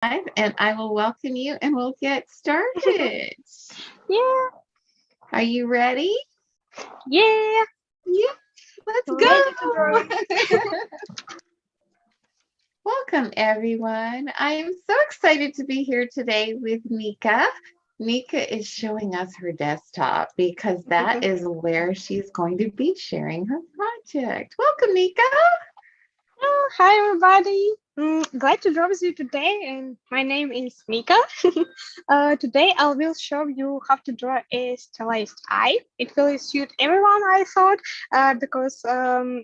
and I will welcome you and we'll get started. Yeah. Are you ready? Yeah. Yeah, let's Ready to go. draw. Welcome, everyone. I am so excited to be here today with Nika. Nika is showing us her desktop because that is where she's going to be sharing her project. Welcome, Nika. Hi, everybody. Glad to draw with you today. And my name is Nika. Today I will show you how to draw a stylized eye. It will suit everyone, I thought, because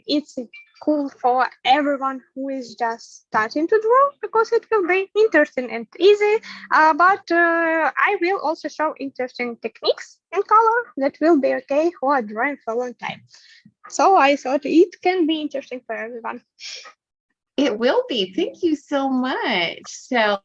it's cool for everyone who is just starting to draw, because it will be interesting and easy. But I will also show interesting techniques and color that will be okay who are drawing for a long time. So I thought it can be interesting for everyone. It will be. Thank you so much. So,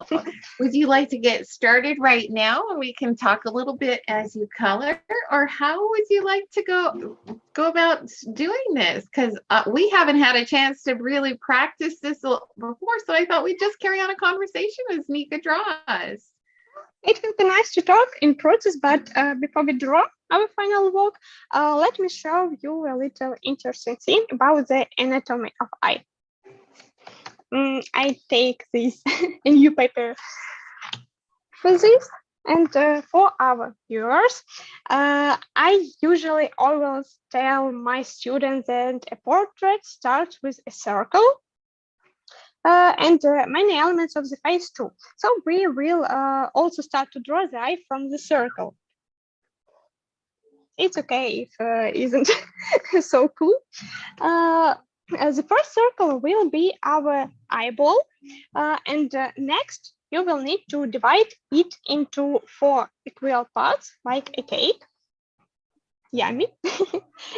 would you like to get started right now and we can talk a little bit as you color, or how would you like to go about doing this? Because we haven't had a chance to really practice this before, so I thought we'd just carry on a conversation as Nika draws. It will be nice to talk in process, but before we draw our final work, let me show you a little interesting thing about the anatomy of eye. I take this new paper for this, and for our viewers, I usually always tell my students that a portrait starts with a circle and many elements of the face too. So we will also start to draw the eye from the circle. It's okay if isn't so cool. The first circle will be our eyeball, and next you will need to divide it into 4 equal parts, like a cake. Yummy.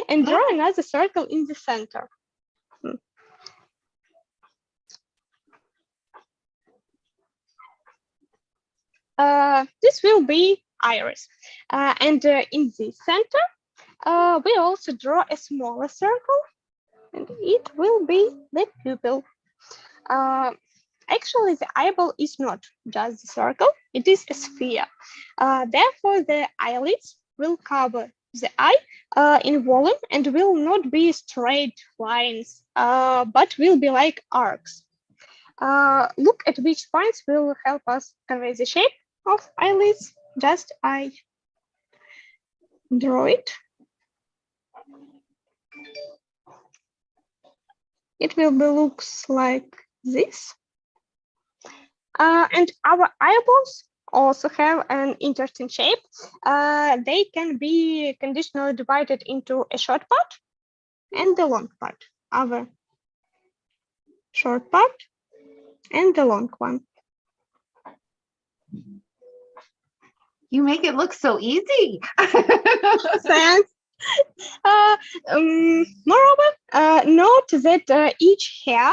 And draw another circle in the center. This will be iris. And in the center, we also draw a smaller circle, and it will be the pupil. Actually, the eyeball is not just the circle, it is a sphere. Therefore, the eyelids will cover the eye in volume and will not be straight lines, but will be like arcs. Look at which points will help us convey the shape of eyelids. Just I draw it. It will be looks like this. And our eyeballs also have an interesting shape. They can be conditionally divided into a short part and the long part. Our short part and the long one. You make it look so easy. Thanks. Moreover, note that each hair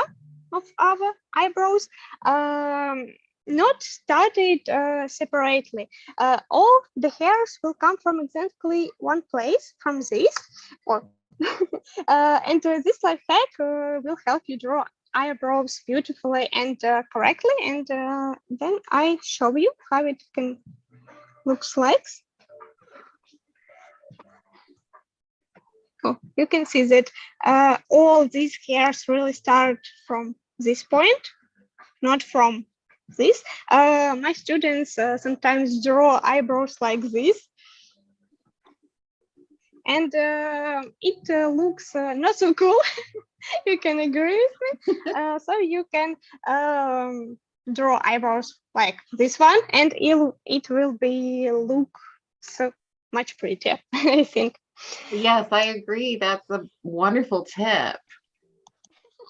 of our eyebrows not started separately. All the hairs will come from exactly one place, from this, and this life hack will help you draw eyebrows beautifully and correctly. And then I show you how it can looks like. Oh, you can see that all these hairs really start from this point, not from this. My students sometimes draw eyebrows like this. And it looks not so cool. You can agree with me. So you can draw eyebrows like this one, and it will be look so much prettier, I think. Yes, I agree. That's a wonderful tip.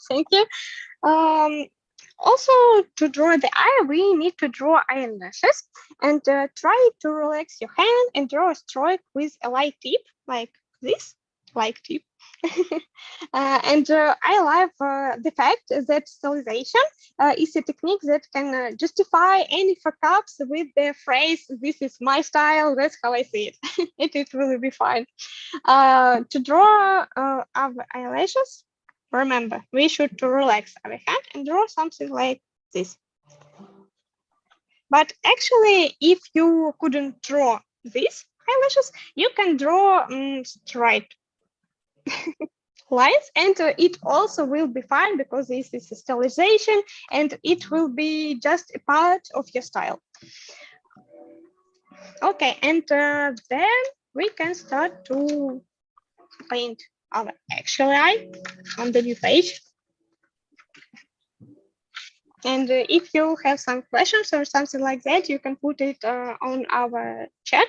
Thank you. Also, to draw the eye, we need to draw eyelashes, and try to relax your hand and draw a stroke with a light tip like this, light tip. And I love the fact that stylization is a technique that can justify any fuck-ups with the phrase, "This is my style, that's how I see it." It will be fine. To draw our eyelashes, remember, we should to relax our hand and draw something like this. But actually, if you couldn't draw these eyelashes, you can draw straight lines, and it also will be fine because this is a stylization and it will be just a part of your style. Okay, and then we can start to paint our actual eye on the new page. And if you have some questions or something like that, you can put it on our chat.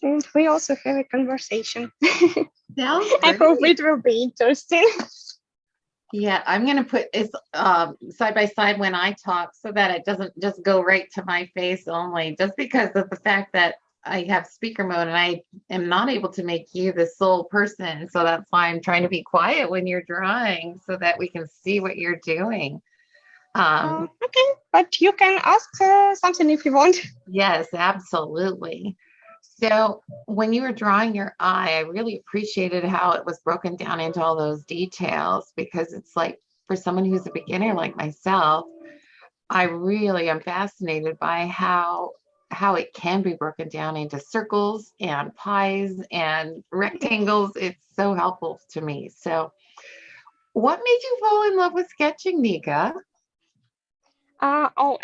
And we also have a conversation. I hope it will be interesting. Yeah, I'm going to put it side by side when I talk so that it doesn't just go right to my face only, just because of the fact that I have speaker mode and I am not able to make you the sole person. So that's why I'm trying to be quiet when you're drawing so that we can see what you're doing. Okay, but you can ask something if you want. Yes, absolutely. So when you were drawing your eye, I really appreciated how it was broken down into all those details, because it's like, for someone who's a beginner like myself, I really am fascinated by how it can be broken down into circles and pies and rectangles. It's so helpful to me. So what made you fall in love with sketching, Nika?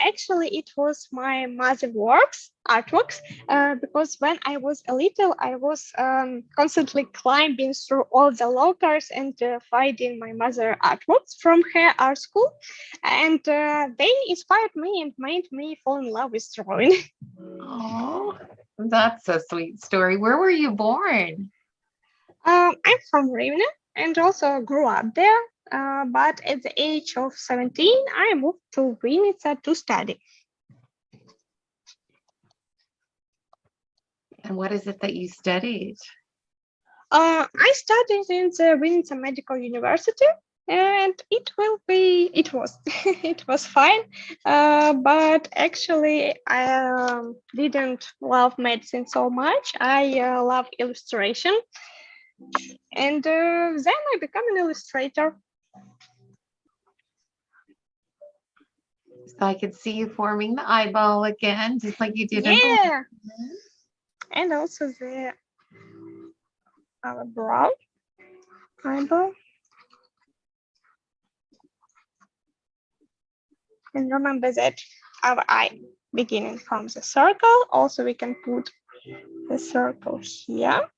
Actually, it was my mother's artworks, because when I was a little, I was constantly climbing through all the lockers and finding my mother artworks from her art school. And they inspired me and made me fall in love with drawing. Oh, that's a sweet story. Where were you born? I'm from Rivne and also grew up there. But at the age of 17, I moved to Vinica to study. And what is it that you studied? I studied in the Vinica Medical University, and it was it was fine. But actually, I didn't love medicine so much. I love illustration, and then I became an illustrator. So I could see you forming the eyeball again, just like you did in the Yeah, and also the brow eyeball. And remember that our eye beginning from the circle. Also, we can put the circle here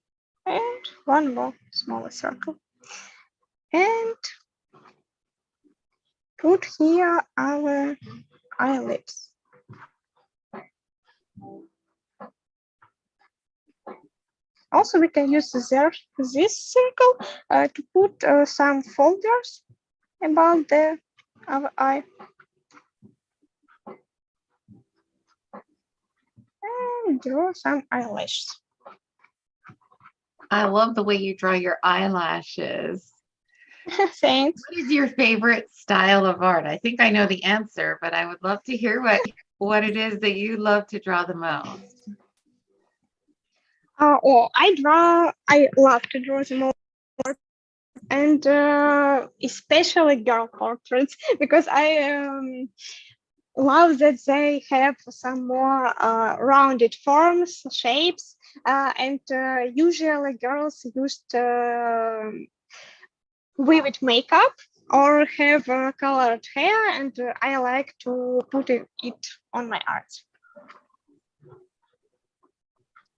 and one more smaller circle. And put here our eyelids. Also, we can use this circle to put some folders about our eye. And draw some eyelashes. I love the way you draw your eyelashes. Thanks. What is your favorite style of art? I think I know the answer, but I would love to hear what it is that you love to draw the most. I love to draw the most, and especially girl portraits, because I love that they have some more rounded forms, shapes, and usually girls used vivid makeup or have colored hair, and I like to put it on my art.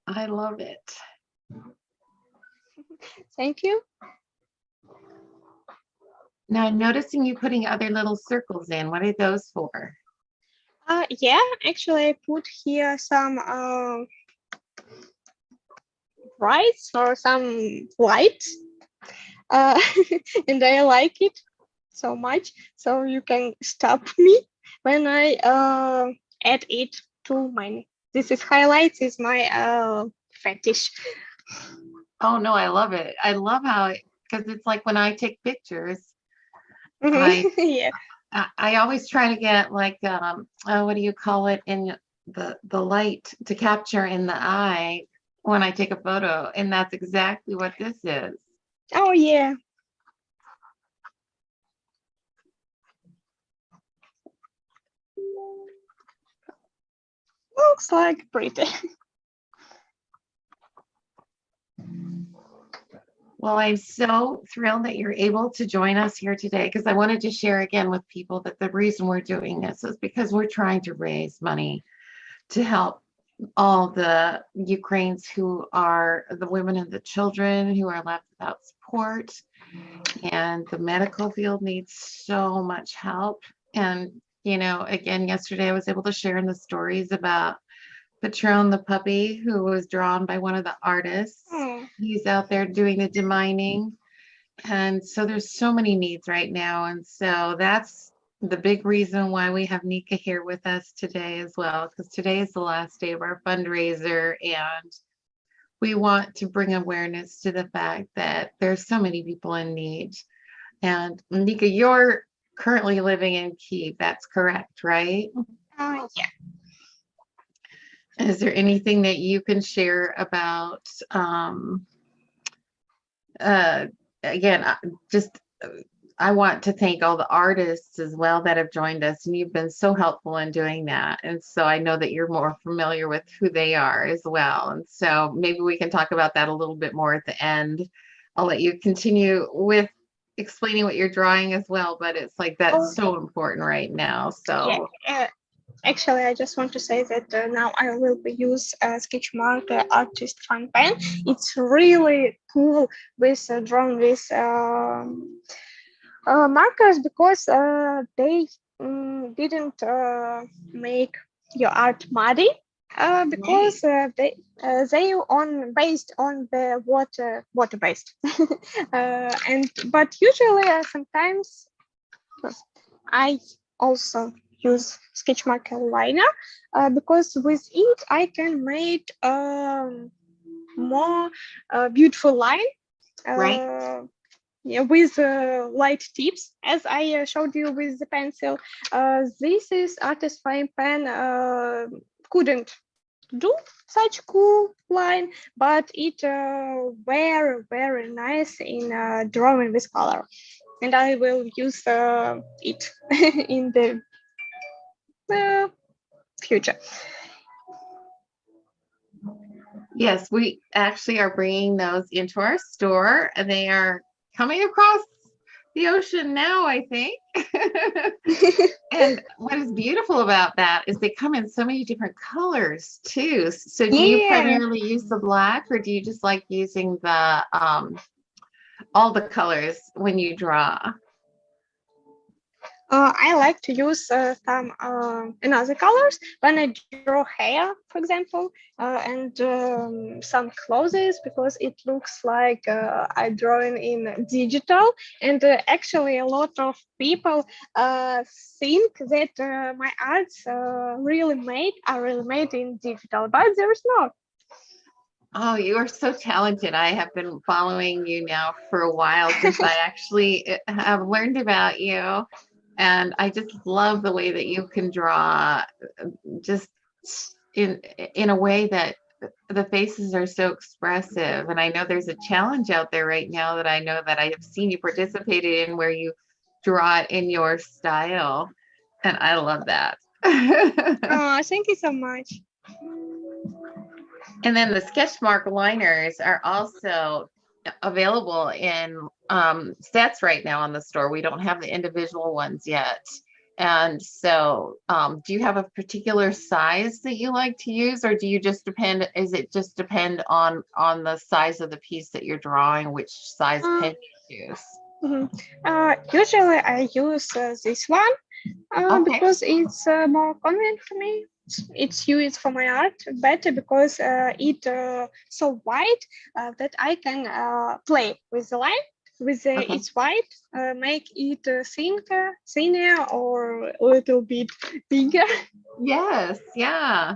I love it. Thank you. Now I'm noticing you putting other little circles in. What are those for? Yeah, actually I put here some brights or some lights, and I like it so much. So you can stop me when I add it to my. This is highlights. Is my fetish. Oh no, I love it. I love how because it's like when I take pictures, Yeah. I always try to get like what do you call it, in the light to capture in the eye when I take a photo, and that's exactly what this is. Oh yeah. looks like pretty. Well, I'm so thrilled that you're able to join us here today because I wanted to share again with people that the reason we're doing this is because we're trying to raise money to help all the Ukrainians who are the women and the children who are left without support. And the medical field needs so much help. And, again, yesterday I was able to share in the stories about Patron the puppy who was drawn by one of the artists. He's out there doing the demining. And so there's so many needs right now. And so that's the big reason why we have Nika here with us today as well, because today is the last day of our fundraiser. And we want to bring awareness to the fact that there's so many people in need. And Nika, you're currently living in Kyiv. That's correct, right? Yeah. Is there anything that you can share about, again, I want to thank all the artists as well that have joined us, and you've been so helpful in doing that. And so I know that you're more familiar with who they are as well. And so maybe we can talk about that a little bit more at the end. I'll let you continue with explaining what you're drawing as well, but it's like that's so important right now. So actually, I just want to say that now I will use Sketchmarker Artist Fun Pen. It's really cool with drawing with markers because they didn't make your art muddy because they based on the water based but usually sometimes I also use Sketchmarker liner because with it I can make more beautiful line. With light tips, as I showed you with the pencil. This is artist fine pen couldn't do such cool line, but it very nice in drawing with color, and I will use it in the future. Yes, we actually are bringing those into our store. They are coming across the ocean now, I think. And what is beautiful about that is they come in so many different colors too. So do you primarily use the black, or do you just like using the all the colors when you draw? I like to use some another colors when I draw hair, for example, and some clothes, because it looks like I'm drawing in digital. And actually, a lot of people think that my arts are really made in digital, but there's not. Oh, you are so talented. I have been following you now for a while since I actually have learned about you. And I just love the way that you can draw just in a way that the faces are so expressive. And I know there's a challenge out there right now that I know that I have seen you participated in, where you draw it in your style. And I love that. Oh, thank you so much. And then the Sketchmark liners are also available in sets right now on the store. We don't have the individual ones yet. And so do you have a particular size that you like to use, or do you just depend, is it just depend on the size of the piece that you're drawing, which size pen you use? Usually I use this one because it's more convenient for me. It's used for my art better because it's so wide that I can play with the line. With it's wide, make it thinner or a little bit bigger. Yes, yeah.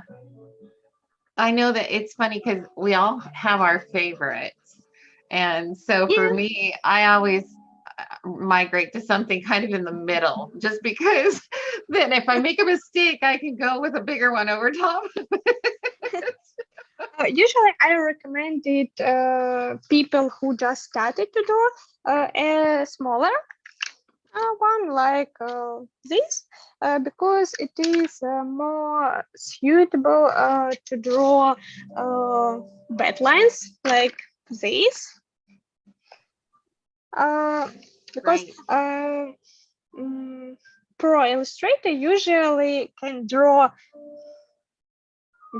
I know that it's funny because we all have our favorites. And so for me, I always migrate to something kind of in the middle, just because then if I make a mistake, I can go with a bigger one over top. Usually I recommend it people who just started to draw smaller, One like this, because it is more suitable to draw bad lines like this. Because Right. mm, pro illustrator usually can draw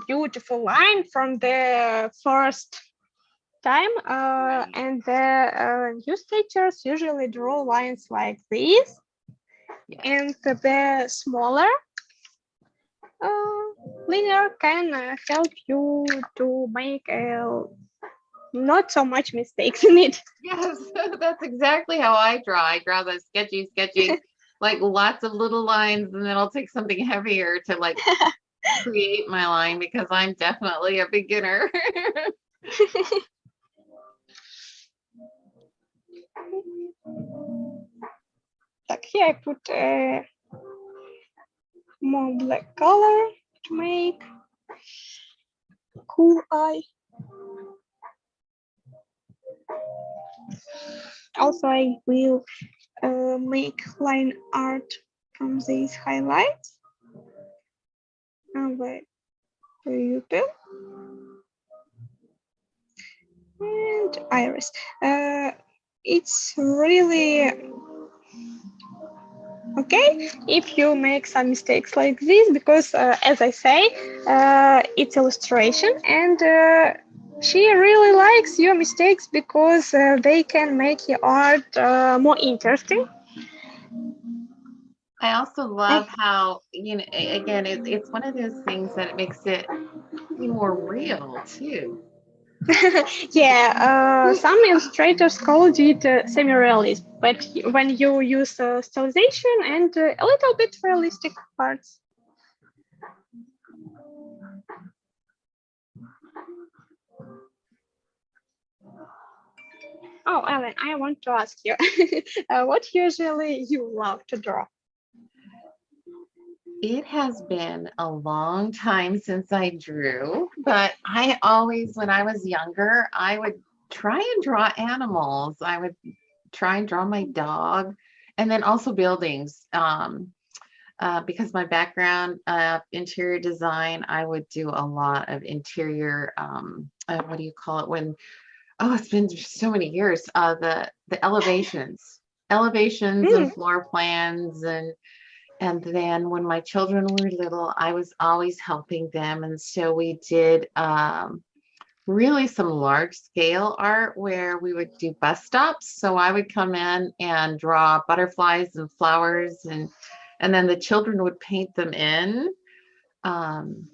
beautiful line from the first time, Right. and the new sketchers usually draw lines like this, Yes. and the smaller linear can help you to make not so much mistakes in it. Yes, that's exactly how I draw. I draw the sketchy, like lots of little lines, and then I'll take something heavier to like create my line because I'm definitely a beginner. Like here I put more black color to make cool eye. Also, I will make line art from these highlights. Wait for YouTube and iris. It's really okay if you make some mistakes like this, because as I say, it's illustration, and she really likes your mistakes because they can make your art more interesting. I also love how, again, it's one of those things that it makes it seem more real too. Yeah, some illustrators called it semi-realism, but when you use stylization and a little bit realistic parts. Oh, Ellen, I want to ask you, what usually you love to draw? It has been a long time since I drew, but I always, when I was younger, I would try and draw animals. I would try and draw my dog, and then also buildings. Because my background, interior design, I would do a lot of interior, what do you call it when, oh, it's been so many years, the elevations and Mm. floor plans, and then when my children were little, I was always helping them. And so we did really some large scale art where we would do bus stops. So I would come in and draw butterflies and flowers, and then the children would paint them in. Um,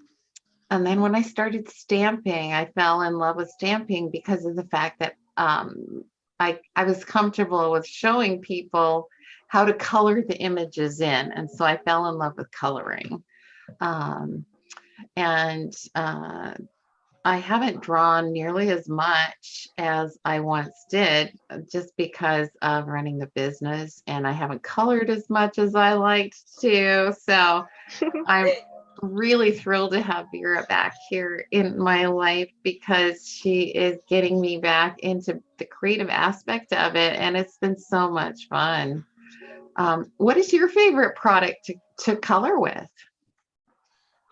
and then when I started stamping, I fell in love with stamping because of the fact that I was comfortable with showing people how to color the images in. And so I fell in love with coloring. Um, and I haven't drawn nearly as much as I once did, just because of running the business, and I haven't colored as much as I liked to. So I'm really thrilled to have Vera back here in my life because she is getting me back into the creative aspect of it, and it's been so much fun. What is your favorite product to color with?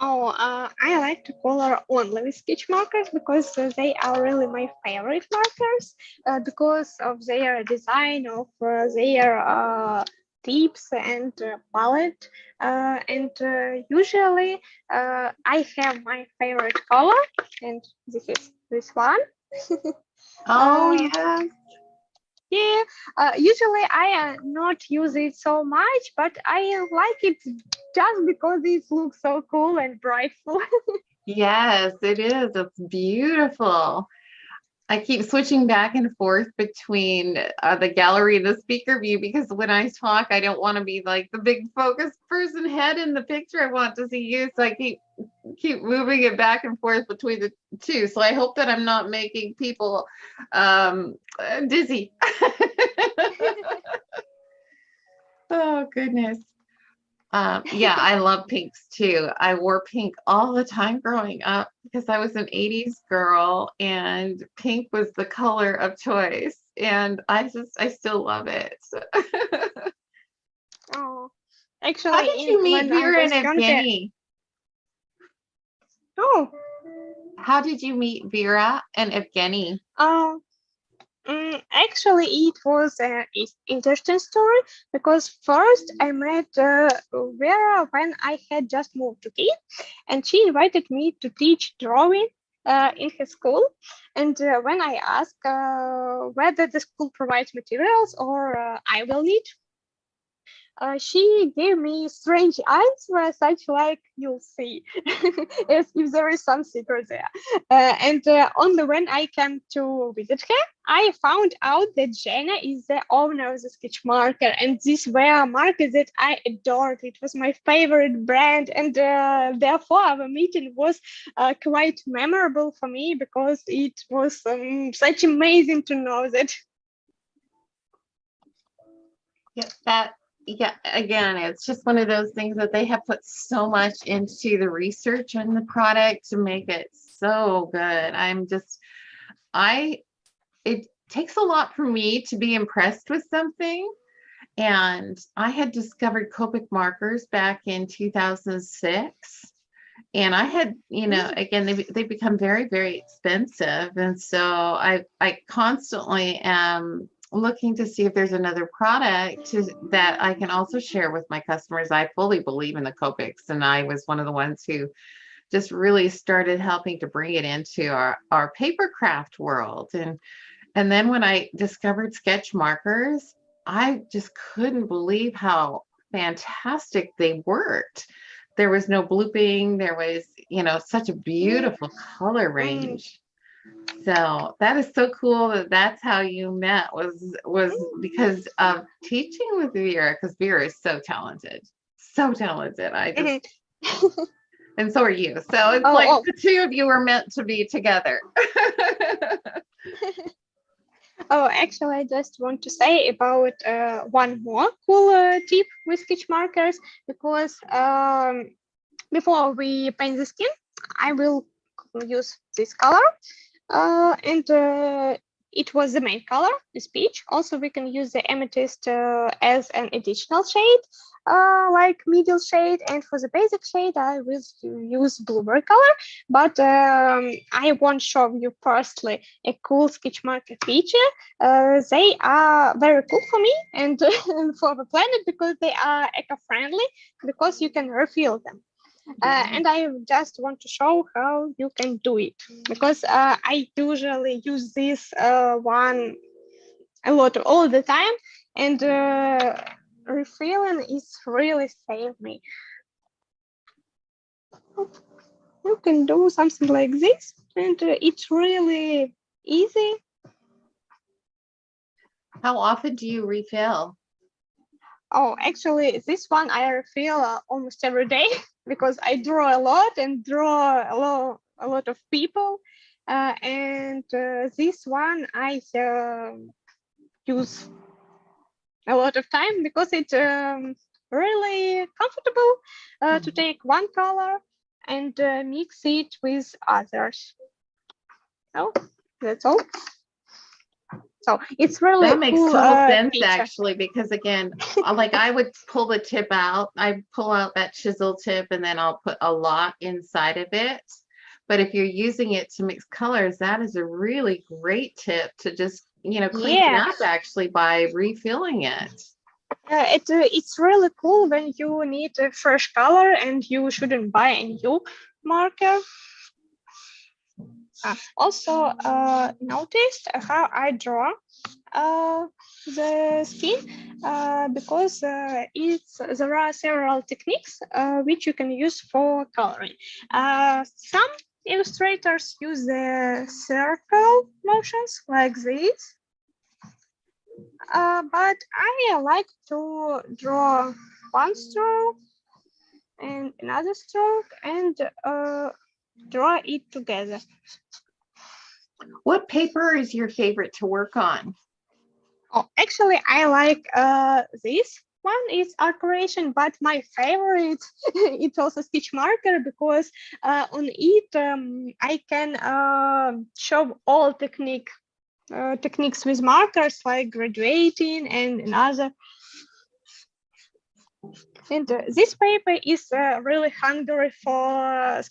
Oh, I like to color only with sketch markers because they are really my favorite markers, because of their design, of their tips and palette. And usually I have my favorite color, and this is this one. Oh, uh, yes. yeah, usually I not use it so much, but I like it just because it looks so cool and brightful. Yes, it is. It's beautiful. I keep switching back and forth between the gallery and the speaker view because when I talk, I don't want to be like the big focused person head in the picture. I want to see you, so I keep moving it back and forth between the two. So I hope that I'm not making people dizzy. Oh goodness. Yeah, I love pinks too. I wore pink all the time growing up because I was an 80s girl and pink was the color of choice. And I still love it. Oh, How actually, did you meet when I Vera and was younger, Evgeny? oh, How did you meet Vera and Evgeny? uh, actually, it was an interesting story because first I met Vera when I had just moved to Kyiv, and she invited me to teach drawing in her school. And when I asked whether the school provides materials or I will need, she gave me strange answer, such like you'll see, as if there is some secret there. And only when I came to visit her, I found out that Jenna is the owner of the Sketchmarker, and these were markers that I adored. It was my favorite brand, and therefore our meeting was quite memorable for me because it was such amazing to know that. Yeah, again, it's just one of those things that they have put so much into the research and the product to make it so good. It takes a lot for me to be impressed with something. And I had discovered Copic markers back in 2006. And I had, again, they become very, very expensive. And so I constantly am looking to see if there's another product that I can also share with my customers. I fully believe in the Copics, and I was one of the ones who just really started helping to bring it into our paper craft world. And then when I discovered sketch markers, I just couldn't believe how fantastic they worked. There was no blooping. There was, such a beautiful color range. So that is so cool that's how you met was because of teaching with Vera, because Vera is so talented. So talented. And so are you. So it's like Oh, the two of you are meant to be together. oh, actually, I just want to say about one more cool tip with sketch markers because before we paint the skin, I will use this color and it was the main color, this peach. Also, we can use the amethyst as an additional shade, like middle shade. And for the basic shade, I will use blueberry color. But I won't show you firstly a cool sketch marker feature. They are very cool for me and for the planet because they are eco-friendly because you can refill them. And I just want to show how you can do it because I usually use this one a lot all the time, and refilling is really saved me. You can do something like this, and it's really easy. How often do you refill? Oh, actually, this one I refill almost every day because I draw a lot and draw a lot of people. And this one I use a lot of time because it's really comfortable to take one color and mix it with others. So that's all. So it's really That makes cool total sense, feature. actually, because again, like I would pull the tip out, I pull out that chisel tip, and then I'll put a lot inside of it. But if you're using it to mix colors, that is a really great tip to just, clean it up actually by refilling it. It's really cool when you need a fresh color and you shouldn't buy a new marker. Also, noticed how I draw the skin because there are several techniques which you can use for coloring. Some illustrators use the circle motions like this, but I like to draw one stroke and another stroke and draw it together. What paper is your favorite to work on? Oh, actually, I like this one. It's art creation, but my favorite it's also Sketchmarker because on it I can show all techniques with markers like graduating and another. And this paper is really hungry for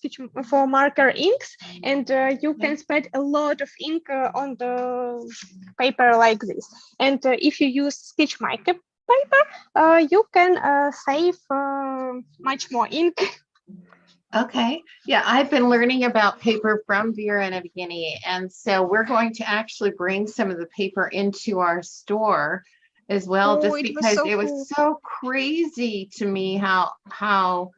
for marker inks, and you can spread a lot of ink on the paper like this. And if you use Sketchmarker paper, you can save much more ink. Okay. Yeah, I've been learning about paper from Vera and Evgeny, and so we're going to actually bring some of the paper into our store as well, Oh, just it was because so it was cool. so crazy to me how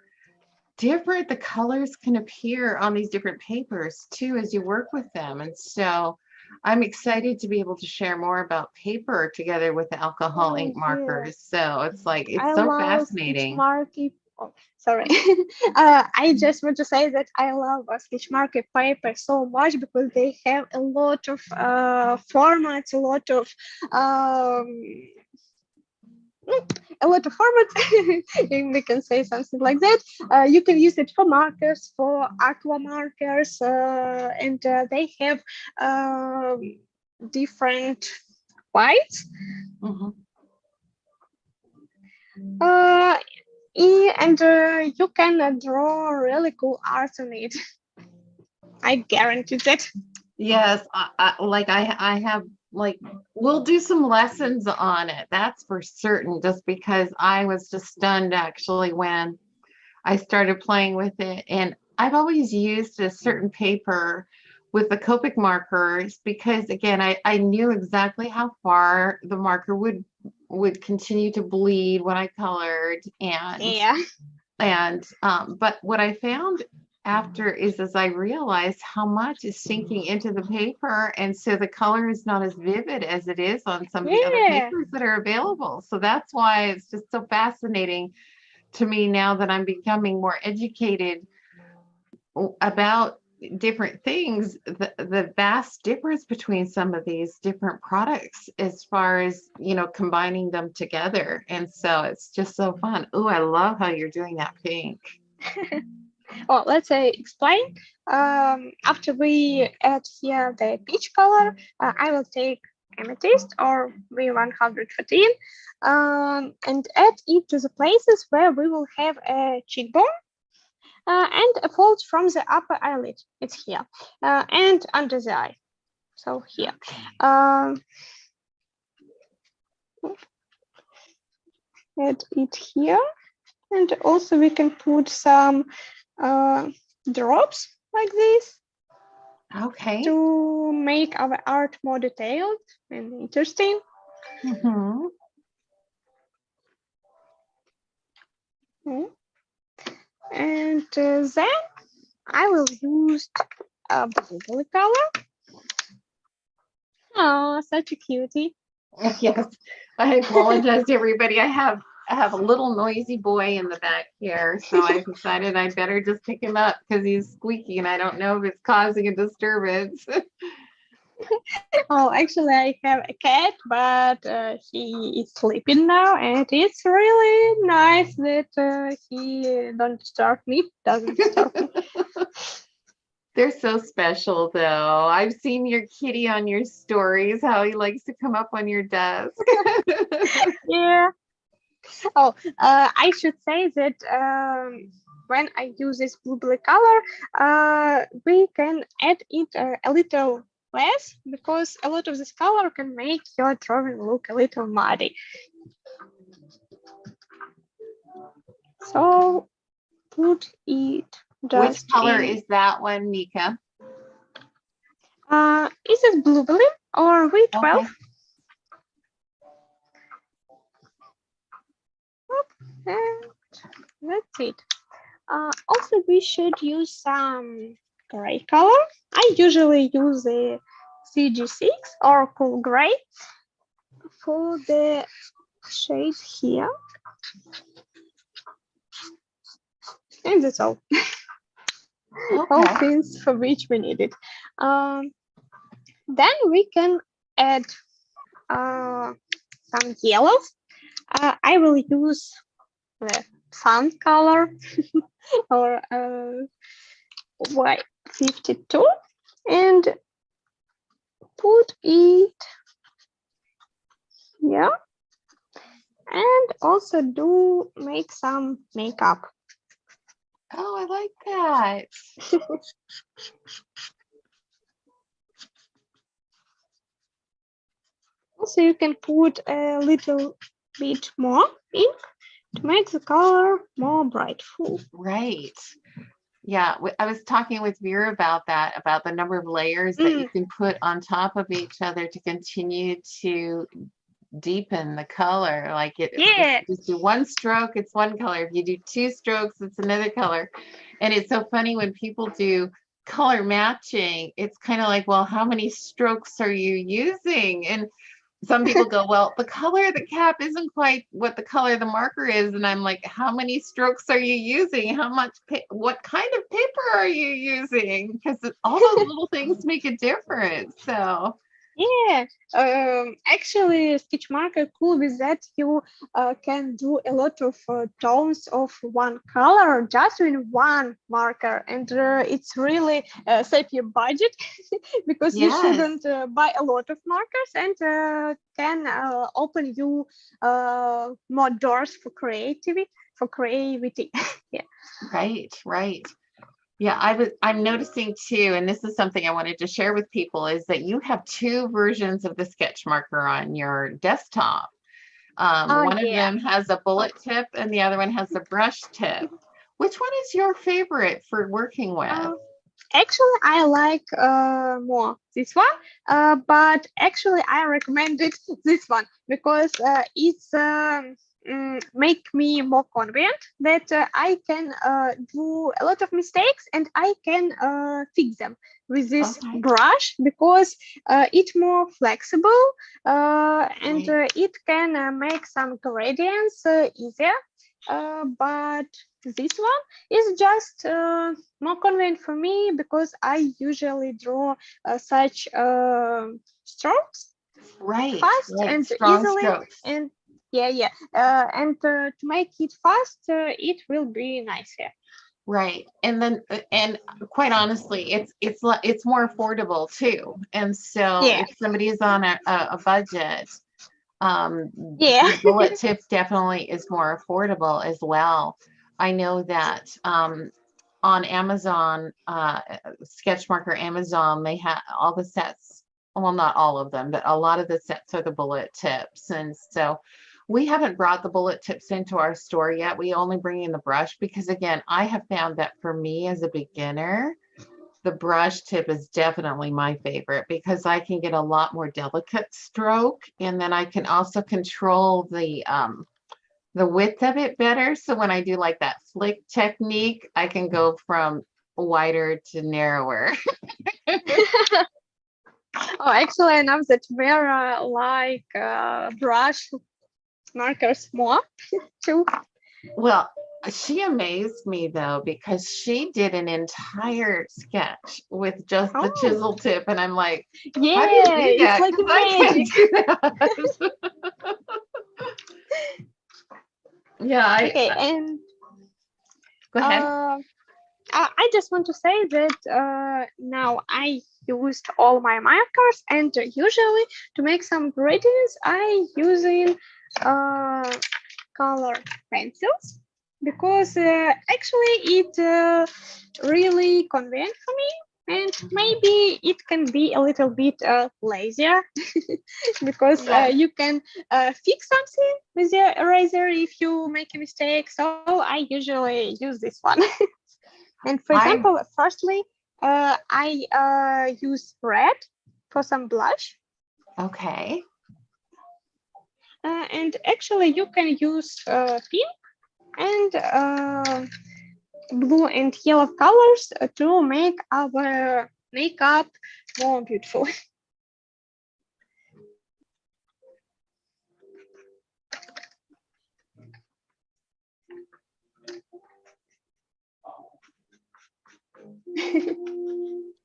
different the colors can appear on these different papers too as you work with them. And so I'm excited to be able to share more about paper together with the alcohol Oh, ink yeah. markers. So it's I so love fascinating. Sketchmarker. Oh, sorry. I just want to say that I love Sketchmarker paper so much because they have a lot of formats, um, formats. We can say something like that. You can use it for markers, for aqua markers, and they have different whites. Mhm. Uh, and you can draw really cool art on it. I guarantee that. Yes, I have like we'll do some lessons on it. That's for certain. Just because I was just stunned actually when I started playing with it, and I've always used a certain paper with the Copic markers because again, I knew exactly how far the marker would continue to bleed when I colored Yeah. but what I found after is as I realized how much is sinking into the paper, and so the color is not as vivid as it is on some of the other Yeah. papers that are available. So that's why it's just so fascinating to me now that I'm becoming more educated about different things, the vast difference between some of these different products as far as combining them together. And so it's just so fun. Oh, I love how you're doing that pink. Well, let's say explain. After we add here the peach color, I will take amethyst or V114 and add it to the places where we will have a cheekbone and a fold from the upper eyelid. It's here and under the eye. So here. Add it here. And also we can put some drops like this Okay. to make our art more detailed and interesting. Mm-hmm. And then I will use a blue color. Oh, such a cutie. Yes, I apologize to everybody. I have a little noisy boy in the back here, so I decided I'd better just pick him up because he's squeaky and I don't know if it's causing a disturbance. Oh, actually, I have a cat, but he is sleeping now, and it's really nice that he don't disturb me. Doesn't disturb me. They're so special, though. I've seen your kitty on your stories, how he likes to come up on your desk. Yeah. Oh, I should say that when I use this blue color, we can add it a little less because a lot of this color can make your drawing look a little muddy. So put it Which just color in. is that one, Nika? Is it blue or V12? Okay. And that's it. Also, we should use some gray color. I usually use the CG6 or cool gray for the shade here. And that's all. All Okay. things for which we need it. Then we can add some yellows. I will use the sun color or Y52 and put it here and also do make some makeup. Oh, I like that. Also, you can put a little bit more ink to make the color more brightful. Right. Yeah, I was talking with Vera about that, about the number of layers that you can put on top of each other to continue to deepen the color. Like if Yeah. you just do one stroke, it's one color. If you do two strokes, it's another color. And it's so funny when people do color matching, it's kind of like, well, how many strokes are you using? And some people go, well, the color of the cap isn't quite what the color of the marker is. And I'm like, how many strokes are you using? How much, what kind of paper are you using? Because all those little things make a difference. So Yeah, actually, Sketchmarker cool with that you can do a lot of tones of one color just in one marker, and it's really save your budget because you yes, shouldn't buy a lot of markers, and can open you more doors for creativity. Yeah. right. Yeah, I'm noticing too, and this is something I wanted to share with people, is that you have two versions of the sketch marker on your desktop. One of Yeah. them has a bullet tip and the other one has a brush tip. Which one is your favorite for working with? Actually, I like more this one, but actually I recommended this one because it's make me more confident that I can do a lot of mistakes and I can fix them with this Okay. brush because it's more flexible and Right. it can make some gradients easier. But this one is just more convenient for me because I usually draw such strokes Right, fast right. and Strong easily. strokes. And yeah. And to make it fast, it will be nice here. Right. And then and quite honestly, it's more affordable too. And so Yeah. if somebody is on a budget, Yeah. the bullet tip definitely is more affordable as well. I know that on Amazon, Sketchmarker Amazon, they have all the sets. Well, not all of them, but a lot of the sets are the bullet tips. And so we haven't brought the bullet tips into our store yet. We only bring in the brush because, again, I have found that for me as a beginner, the brush tip is definitely my favorite because I can get a lot more delicate stroke, and then I can also control the width of it better. So when I do like that flick technique, I can go from wider to narrower. Oh, actually, I know that Vera like brush markers more too. Well, she amazed me though, because she did an entire sketch with just the Oh, chisel tip. And I'm like, how do you yeah, do it's that? like Because I magic. can't do that. Yeah, Okay, and go ahead. I just want to say that now I used all my markers, and usually to make some gradients, I using color pencils because actually it really convenient for me. And maybe it can be a little bit lazier because Yes. you can fix something with your eraser if you make a mistake. So I usually use this one. And for I example, firstly, I use red for some blush. okay. And actually, you can use pink and blue and yellow colors to make our makeup more beautiful.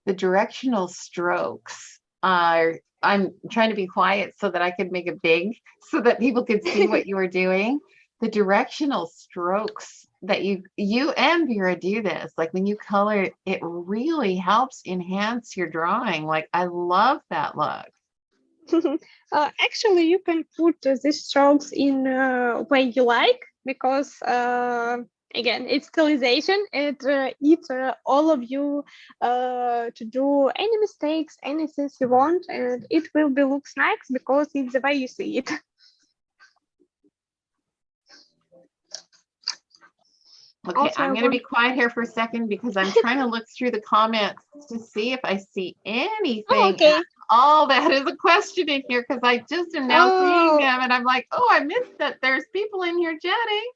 The directional strokes are, I'm trying to be quiet so that I could make it big so that people could see what you were doing. The directional strokes that you and Vera do this, like when you color, it really helps enhance your drawing. Like I love that look. Actually, you can put these strokes in way you like, because again, it's stylization. It all of you to do any mistakes, anything you want, and it will be looks nice because it's the way you see it. Okay, Also, I'm going to be quiet here for a second because I'm trying to look through the comments to see if I see anything okay. at all that is a question in here, because I just am now seeing them and I'm like, oh, I missed that. There's people in here chatting.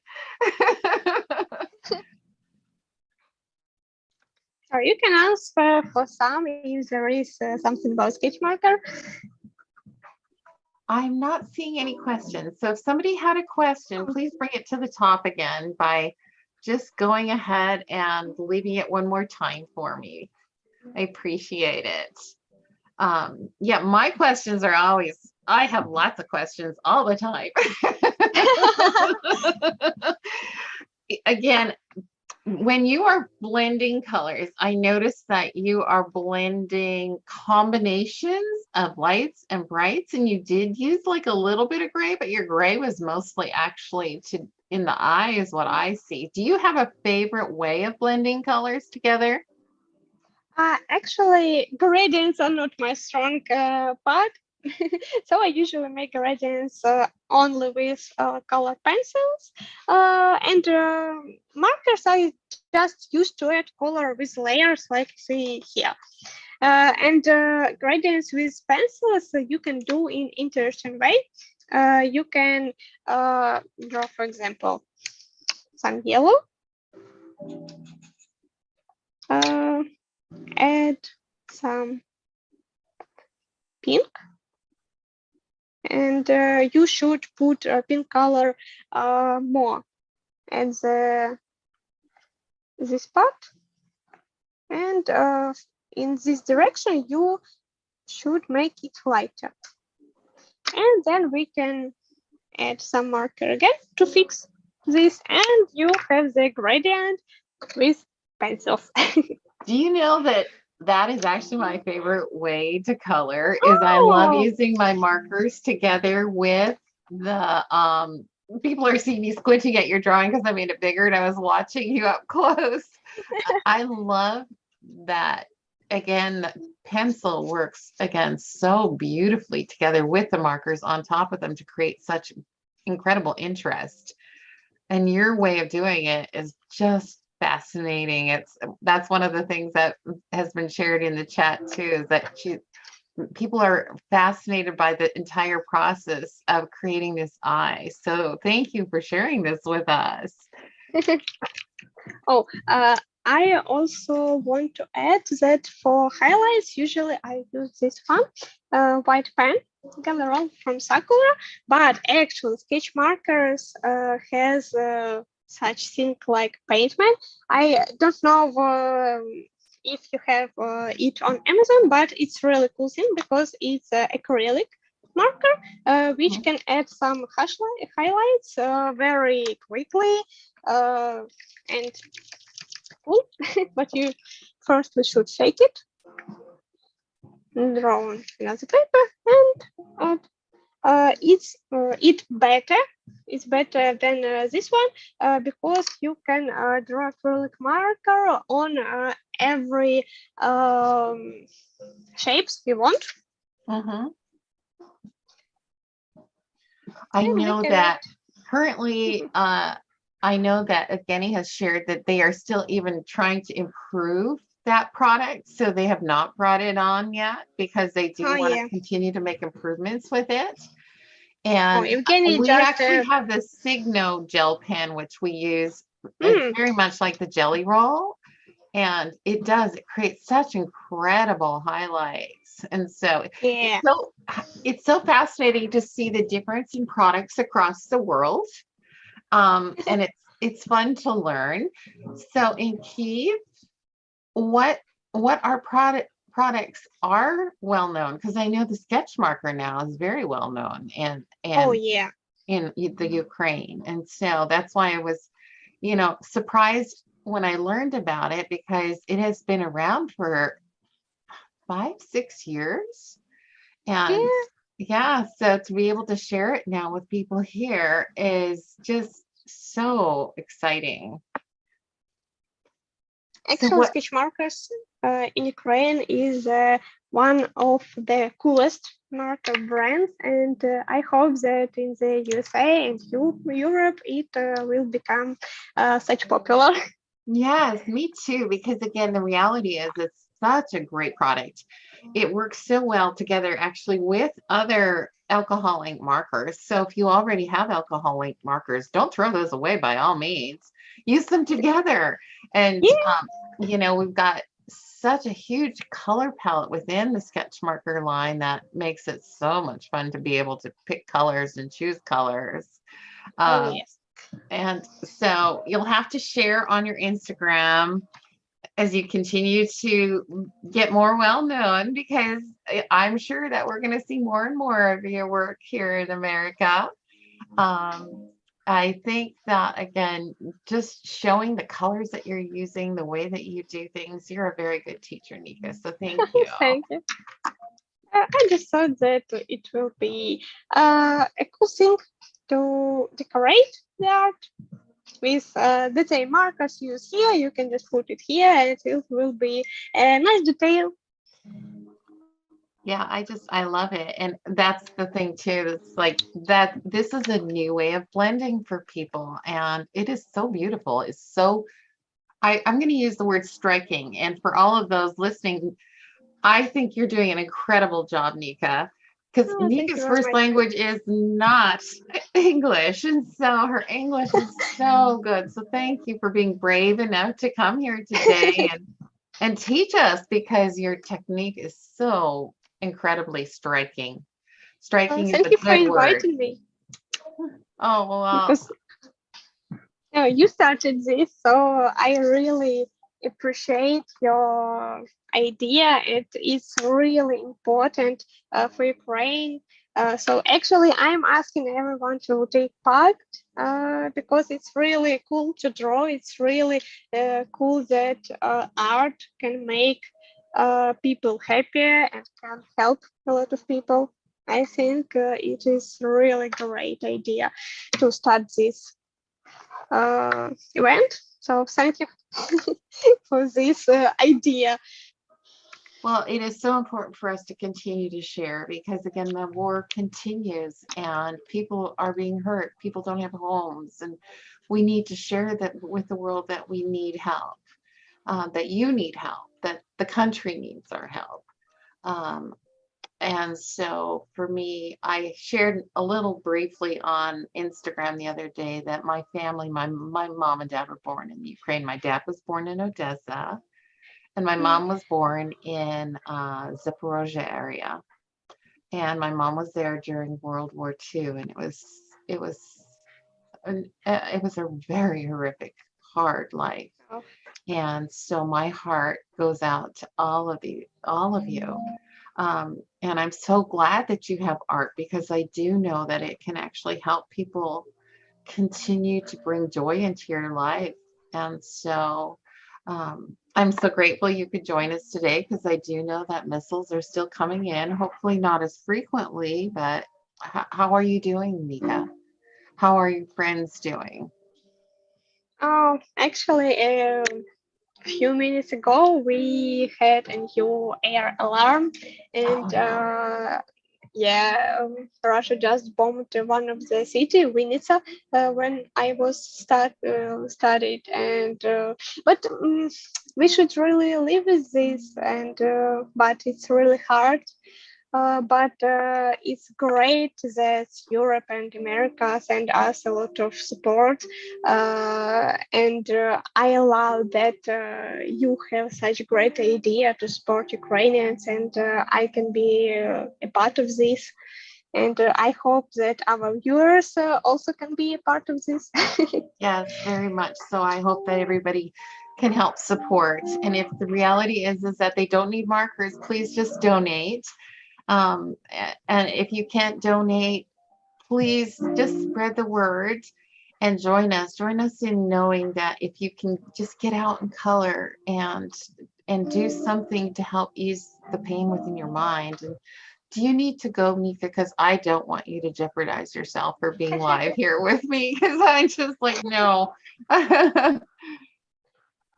So you can answer for some if there is something about Sketchmarker. I'm not seeing any questions. So if somebody had a question, please bring it to the top again by just going ahead and leaving it one more time for me. I appreciate it. Yeah, my questions are always, I have lots of questions all the time. Again, when you are blending colors, I noticed that you are blending combinations of lights and brights, and you did use like a little bit of gray, but your gray was mostly actually in the eye is what I see. Do you have a favorite way of blending colors together? Actually, gradients are not my strong part. So I usually make gradients only with colored pencils. And markers I just used to add color with layers like you see here. And gradients with pencils you can do in interesting way. You can draw, for example, some yellow. Add some pink, and you should put pink color more at this part, and in this direction you should make it lighter, and then we can add some marker again to fix this, and you have the gradient with pencils. Do you know that that is actually my favorite way to color is I love using my markers together with the people are seeing me squinting at your drawing because I made it bigger and I was watching you up close. I love that. Again, the pencil works again so beautifully together with the markers on top of them to create such incredible interest. And your way of doing it is just fascinating. That's one of the things that has been shared in the chat too, is that people are fascinated by the entire process of creating this eye. So thank you for sharing this with us. Oh, I also want to add that for highlights, usually I use this one, white pen, Galerol from Sakura, but actually sketch markers has such thing like paintman. I don't know if you have it on Amazon, but it's really cool thing because it's acrylic marker, which can add some highlights very quickly and cool. But you first we should shake it, draw on another paper, and it's better than this one because you can draw acrylic marker on every shapes you want. I know that currently I know that Evgeny has shared that they are still even trying to improve that product. So they have not brought it on yet because they do want to continue to make improvements with it. And we actually have the Signo gel pen, which we use. It's very much like the Jelly Roll. And it creates such incredible highlights. And so it's so fascinating to see the difference in products across the world. And it's fun to learn. So in Kyiv, what our products are well known? Because I know the Sketchmarker now is very well known and in the Ukraine. And so that's why I was, surprised when I learned about it, because it has been around for 5-6 years. And Yeah, so to be able to share it now with people here is just so exciting. So Actually, what, Sketchmarkers in Ukraine is one of the coolest marker brands, and I hope that in the USA and Europe it will become such popular. yes, me too, because again, the reality is it's such a great product. It works so well together actually with other alcohol ink markers. So if you already have alcohol ink markers, don't throw those away by all means. Use them together. And, Yeah, we've got such a huge color palette within the sketch marker line that makes it so much fun to be able to pick colors and choose colors. oh Um, yes. and so you'll have to share on your Instagram as you continue to get more well known, because I'm sure that we're going to see more and more of your work here in America. Um, I think that, again, just showing the colors that you're using, the way that you do things, you're a very good teacher, Nika. So thank you. Thank you. I just thought that it will be a cool thing to decorate the art with the same markers used here. You can just put it here and it will be a nice detail. Yeah, I love it. And that's the thing too. It's like that this is a new way of blending for people. And it is so beautiful. It's so I'm going to use the word striking. And for all of those listening, I think you're doing an incredible job, Nika, because Oh, thank you Nika's very first much. language is not English. And so her English is so good. So thank you for being brave enough to come here today and teach us, because your technique is so incredibly striking. Striking is Thank a you for good word. inviting me Oh, well, because you started this, so I really appreciate your idea. It is really important for Ukraine. So actually, I'm asking everyone to take part because it's really cool to draw. It's really cool that art can make people happier and can help a lot of people. I think it is really great idea to start this event. So thank you for this idea. well, it is so important for us to continue to share, because again, the war continues and people are being hurt. People don't have homes, and we need to share that with the world, that we need help, that you need help, that the country needs our help. Um, And so for me, I shared a little briefly on Instagram the other day that my family, my mom and dad were born in Ukraine. My dad was born in Odessa, and my Mm. mom was born in Zaporozhye area. And my mom was there during World War II, and it was a very horrific, hard life. Oh, And so my heart goes out to all of you. And I'm so glad that you have art, because I do know that it can actually help people continue to bring joy into your life. And so I'm so grateful you could join us today, because I do know that missiles are still coming in, hopefully not as frequently, but how are you doing, Nika? How are your friends doing? actually, a few minutes ago, we had a new air alarm, Oh and no. yeah, Russia just bombed one of the city, Vinnytsia, when I was studied, and but we should really live with this, and but it's really hard. But it's great that Europe and America send us a lot of support. And I love that you have such a great idea to support Ukrainians, and I can be a part of this. And I hope that our viewers also can be a part of this. Yes, very much. So I hope that everybody can help support. And if the reality is that they don't need markers, please just donate. And if you can't donate, please just spread the word and join us. Join us in knowing that if you can just get out and color and do something to help ease the pain within your mind, and do you need to go, Nika? Because I don't want you to jeopardize yourself for being live here with me. Because I'm just like, no. Oh,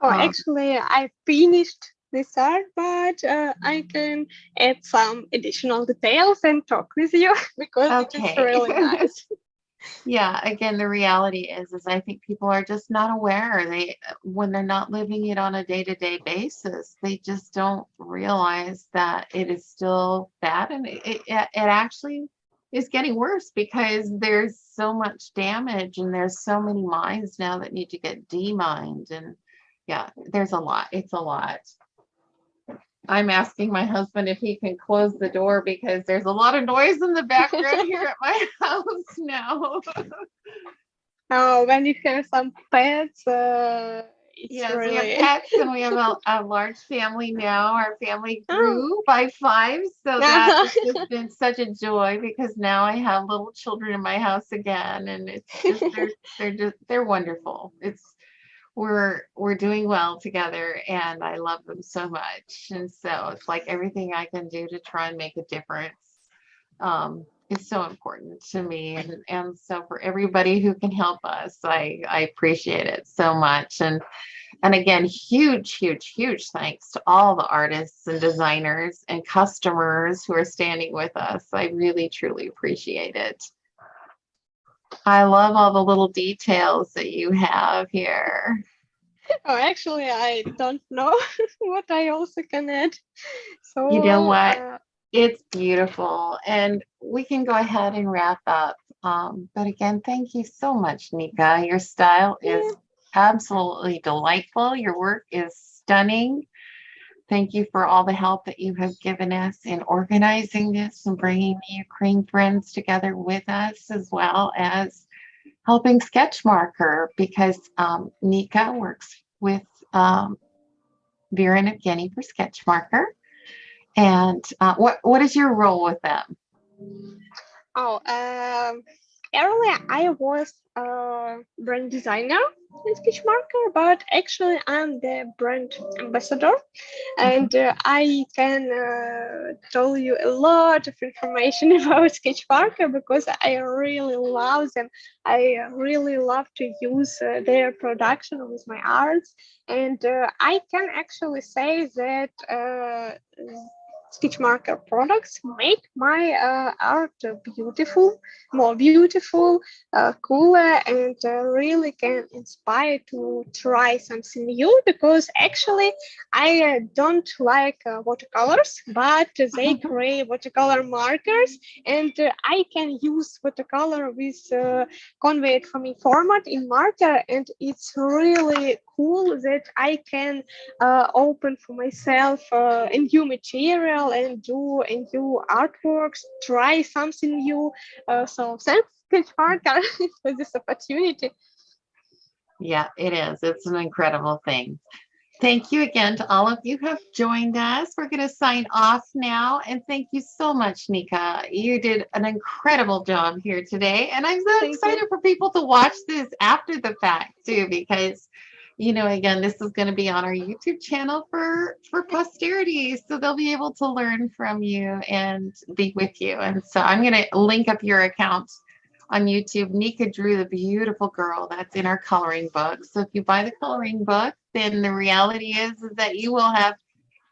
actually, I finished this art, but I can add some additional details and talk with you because it's Okay. really nice. Yeah, again, the reality is I think people are just not aware. When they're not living it on a day-to-day basis, they just don't realize that it is still bad, and it actually is getting worse because there's so much damage and there's so many mines now that need to get demined, and yeah, there's a lot. It's a lot. I'm asking my husband if he can close the door because there's a lot of noise in the background here at my house now. Oh, when you have some pets, it's Yes, we have really. pets and we have a large family now. Our family Oh. grew by 5, so that has just been such a joy because now I have little children in my house again, and it's just they're wonderful. We're doing well together, and I love them so much. And so it's like everything I can do to try and make a difference is so important to me. And so for everybody who can help us, I appreciate it so much. And again, huge thanks to all the artists and designers and customers who are standing with us. I really, truly appreciate it. I love all the little details that you have here. Oh, actually, I don't know what I also can add. So, You know what? It's beautiful. And we can go ahead and wrap up. But again, thank you so much, Nika. Your style is absolutely delightful. Your work is stunning. Thank you for all the help that you have given us in organizing this and bringing the Ukraine friends together with us, as well as helping Sketchmarker, because Nika works with Vera and Evgeny for Sketchmarker. And what is your role with them? Oh, earlier I was a brand designer in Sketchmarker, but actually I'm the brand ambassador, and I can tell you a lot of information about Sketchmarker because I really love them. I really love to use their production with my arts, and I can actually say that Sketchmarker products make my art beautiful, more beautiful, cooler, and really can inspire to try something new because actually I don't like watercolors, but they create watercolor markers, and I can use watercolor with conveyed forming format in marker, and it's really cool that I can open for myself a new material and do a new artworks, try something new. So thanks, Sketchmarker, for this opportunity. Yeah, it is. It's an incredible thing. Thank you again to all of you who have joined us. We're going to sign off now. And thank you so much, Nika. You did an incredible job here today. And I'm so excited for people to watch this after the fact, too, because, you know, again, this is going to be on our YouTube channel for posterity. So they'll be able to learn from you and be with you. And so I'm going to link up your account on YouTube. Nika drew the beautiful girl that's in our coloring book. So if you buy the coloring book, then the reality is that you will have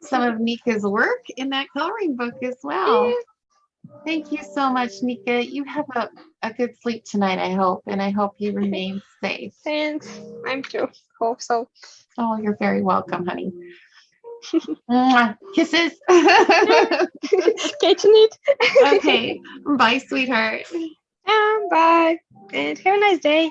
some of Nika's work in that coloring book as well. Thank you so much, Nika. You have a good sleep tonight, I hope, and I hope you remain safe. Thanks. I'm too. Hope so. Oh, you're very welcome, honey. Kisses. Catching it. Okay. Bye, sweetheart. Bye. And have a nice day.